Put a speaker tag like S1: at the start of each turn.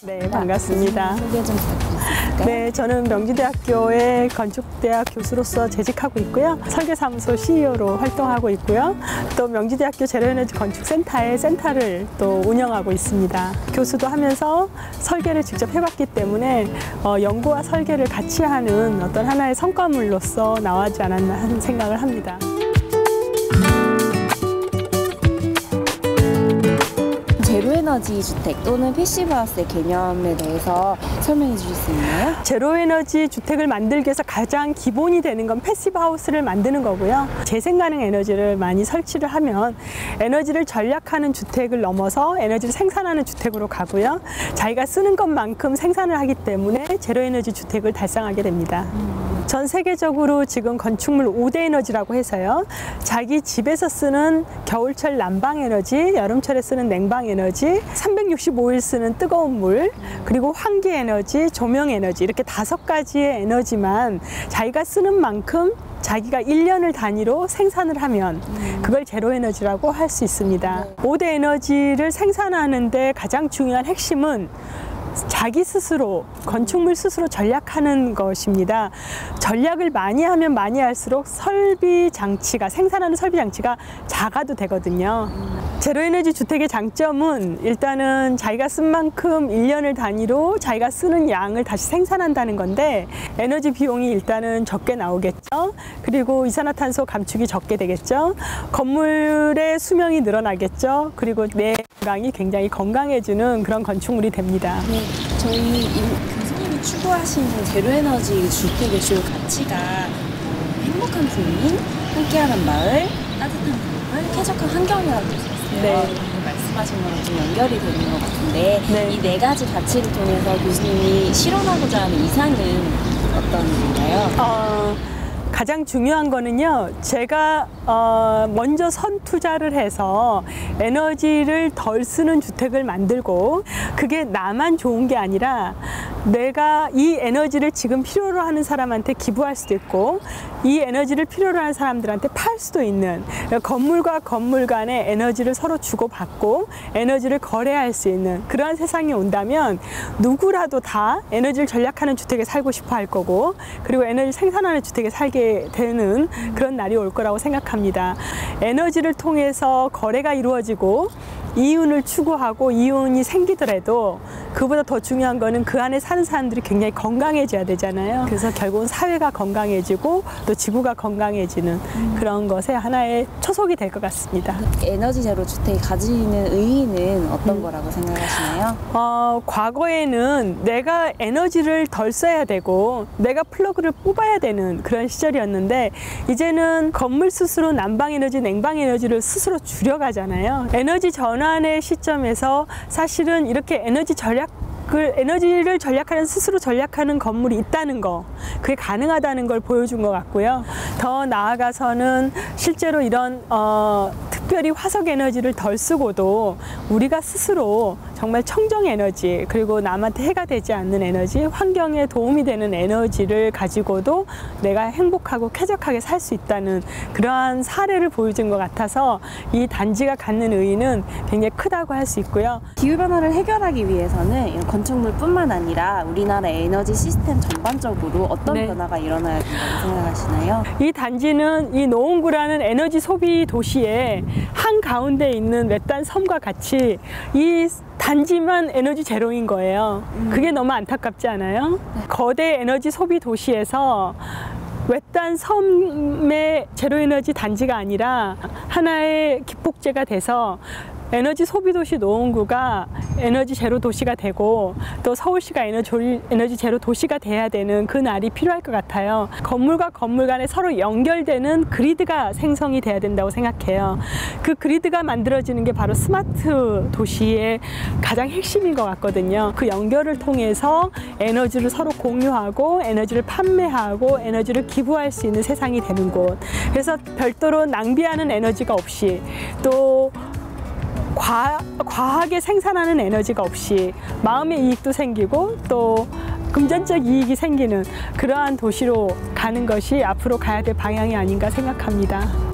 S1: 네, 반갑습니다.
S2: 소개 좀 부탁드릴까요?
S1: 네, 저는 명지대학교의 건축대학 교수로서 재직하고 있고요. 설계사무소 CEO로 활동하고 있고요. 또 명지대학교 제로에너지 건축센터의 센터를 또 운영하고 있습니다. 교수도 하면서 설계를 직접 해봤기 때문에 연구와 설계를 같이 하는 어떤 하나의 성과물로서 나오지 않았나 하는 생각을 합니다.
S2: 제로에너지 주택 또는 패시브하우스의 개념에 대해서 설명해 주실 수 있나요?
S1: 제로에너지 주택을 만들기 위해서 가장 기본이 되는 건 패시브하우스를 만드는 거고요. 재생가능 에너지를 많이 설치를 하면 에너지를 절약하는 주택을 넘어서 에너지를 생산하는 주택으로 가고요. 자기가 쓰는 것만큼 생산을 하기 때문에 제로에너지 주택을 달성하게 됩니다. 전 세계적으로 지금 건축물 5대 에너지라고 해서요. 자기 집에서 쓰는 겨울철 난방에너지, 여름철에 쓰는 냉방에너지, 365일 쓰는 뜨거운 물, 그리고 환기에너지, 조명에너지 이렇게 5가지의 에너지만 자기가 쓰는 만큼 자기가 1년을 단위로 생산을 하면 그걸 제로에너지라고 할 수 있습니다. 5대 에너지를 생산하는데 가장 중요한 핵심은 자기 스스로, 건축물 스스로 전략하는 것입니다. 전략을 많이 하면 많이 할수록 설비 장치가, 생산하는 설비 장치가 작아도 되거든요. 제로에너지 주택의 장점은 일단은 자기가 쓴 만큼 1년을 단위로 자기가 쓰는 양을 다시 생산한다는 건데 에너지 비용이 일단은 적게 나오겠죠. 그리고 이산화탄소 감축이 적게 되겠죠. 건물의 수명이 늘어나겠죠. 그리고 내 건강이 굉장히 건강해지는 그런 건축물이 됩니다.
S2: 네, 저희 교수님이 추구하시는 제로에너지 주택의 주요 가치가 행복한 주민, 함께하는 마을, 따뜻한 건물, 쾌적한 환경이라고 하셨어요.
S1: 네.
S2: 말씀하신 거랑 좀 연결이 되는 것 같은데
S1: 네.
S2: 이 4가지 가치를 통해서 교수님이 실현하고자 하는 이상은 어떤 건가요?
S1: 가장 중요한 거는요, 제가 먼저 선투자를 해서 에너지를 덜 쓰는 주택을 만들고 그게 나만 좋은 게 아니라 내가 이 에너지를 지금 필요로 하는 사람한테 기부할 수도 있고 이 에너지를 필요로 하는 사람들한테 팔 수도 있는, 건물과 건물 간의 에너지를 서로 주고받고 에너지를 거래할 수 있는 그러한 세상이 온다면 누구라도 다 에너지를 절약하는 주택에 살고 싶어 할 거고, 그리고 에너지 생산하는 주택에 살게 되는 그런 날이 올 거라고 생각합니다. 에너지를 통해서 거래가 이루어지고 이윤을 추구하고 이윤이 생기더라도 그보다 더 중요한 거는 그 안에 사는 사람들이 굉장히 건강해져야 되잖아요. 그래서 결국은 사회가 건강해지고 또 지구가 건강해지는 그런 것에 하나의 초석이 될 것 같습니다.
S2: 에너지 제로 주택이 가지는 의의는 어떤 거라고 생각하시나요?
S1: 과거에는 내가 에너지를 덜 써야 되고 내가 플러그를 뽑아야 되는 그런 시절이었는데 이제는 건물 스스로 난방 에너지, 냉방 에너지를 스스로 줄여가잖아요. 에너지 전환의 시점에서 사실은 이렇게 에너지를 전략하는, 스스로 전략하는 건물이 있다는 거, 그게 가능하다는 걸 보여준 것 같고요. 더 나아가서는 실제로 이런 특별히 화석 에너지를 덜 쓰고도 우리가 스스로 정말 청정 에너지, 그리고 남한테 해가 되지 않는 에너지, 환경에 도움이 되는 에너지를 가지고도 내가 행복하고 쾌적하게 살 수 있다는 그러한 사례를 보여준 것 같아서 이 단지가 갖는 의의는 굉장히 크다고 할 수 있고요.
S2: 기후변화를 해결하기 위해서는 건축물뿐만 아니라 우리나라의 에너지 시스템 전반적으로 어떤 변화가 일어나야 된다고 생각하시나요?
S1: 이 단지는 이 노원구라는 에너지 소비 도시의 한가운데 있는 외딴 섬과 같이 이 단지만 에너지 제로인 거예요. 그게 너무 안타깝지 않아요? 거대 에너지 소비 도시에서 외딴 섬의 제로에너지 단지가 아니라 하나의 기폭제가 돼서 에너지 소비 도시 노원구가 에너지 제로 도시가 되고 또 서울시가 에너지 제로 도시가 돼야 되는 그 날이 필요할 것 같아요. 건물과 건물 간에 서로 연결되는 그리드가 생성이 돼야 된다고 생각해요. 그 그리드가 만들어지는 게 바로 스마트 도시의 가장 핵심인 것 같거든요. 그 연결을 통해서 에너지를 서로 공유하고 에너지를 판매하고 에너지를 기부할 수 있는 세상이 되는 곳. 그래서 별도로 낭비하는 에너지가 없이 또 과하게 생산하는 에너지가 없이 마음의 이익도 생기고 또 금전적 이익이 생기는 그러한 도시로 가는 것이 앞으로 가야 될 방향이 아닌가 생각합니다.